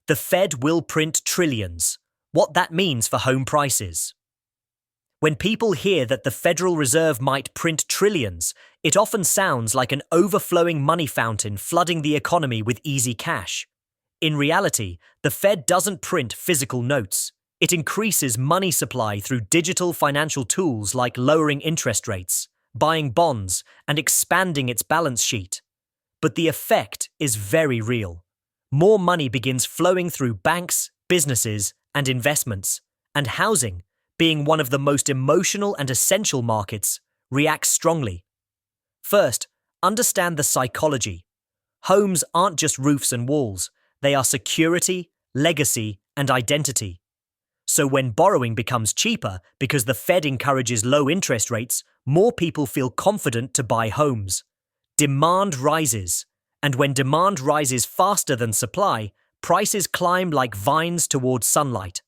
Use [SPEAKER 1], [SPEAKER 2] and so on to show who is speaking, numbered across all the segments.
[SPEAKER 1] The Fed will print trillions. What that means for home prices. When people hear that the Federal Reserve might print trillions, it often sounds like an overflowing money fountain flooding the economy with easy cash. In reality, the Fed doesn't print physical notes. It increases money supply through digital financial tools like lowering interest rates, buying bonds, and expanding its balance sheet. But the effect is very real. More money begins flowing through banks, businesses, and investments, and housing, being one of the most emotional and essential markets, reacts strongly. First, understand the psychology. Homes aren't just roofs and walls, they are security, legacy, and identity. So when borrowing becomes cheaper because the Fed encourages low interest rates, more people feel confident to buy homes. Demand rises, and when demand rises faster than supply, prices climb like vines towards sunlight.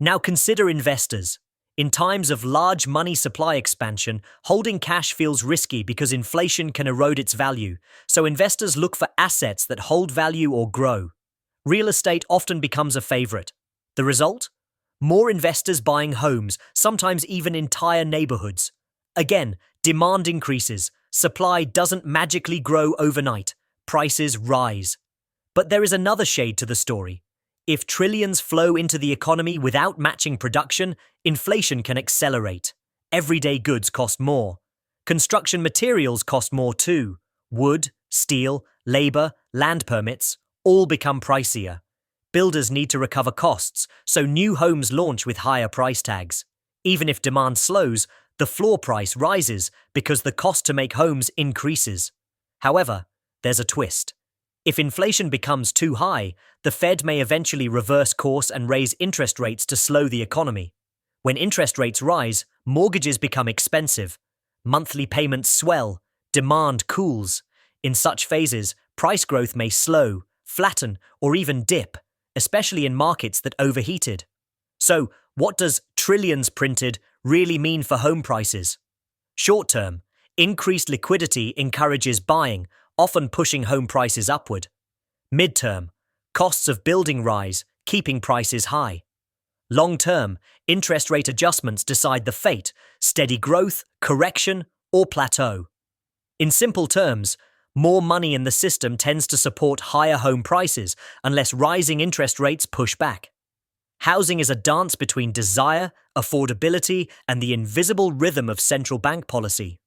[SPEAKER 1] Now consider investors. In times of large money supply expansion, holding cash feels risky because inflation can erode its value, so investors look for assets that hold value or grow. Real estate often becomes a favorite. The result? More investors buying homes, sometimes even entire neighborhoods. Again, demand increases. Supply doesn't magically grow overnight. Prices rise. But there is another shade to the story. If trillions flow into the economy without matching production, inflation can accelerate. Everyday goods cost more. Construction materials cost more too. Wood, steel, labor, land permits all become pricier. Builders need to recover costs, so new homes launch with higher price tags. Even if demand slows, the floor price rises because the cost to make homes increases. However, there's a twist. If inflation becomes too high, the Fed may eventually reverse course and raise interest rates to slow the economy. When interest rates rise, mortgages become expensive. Monthly payments swell, demand cools. In such phases, price growth may slow, flatten, or even dip, especially in markets that overheated. So, what does trillions printed really mean for home prices? Short term, increased liquidity encourages buying, often pushing home prices upward. Mid-term, costs of building rise, keeping prices high. Long-term, interest rate adjustments decide the fate, steady growth, correction, or plateau. In simple terms, more money in the system tends to support higher home prices unless rising interest rates push back. Housing is a dance between desire, affordability, and the invisible rhythm of central bank policy.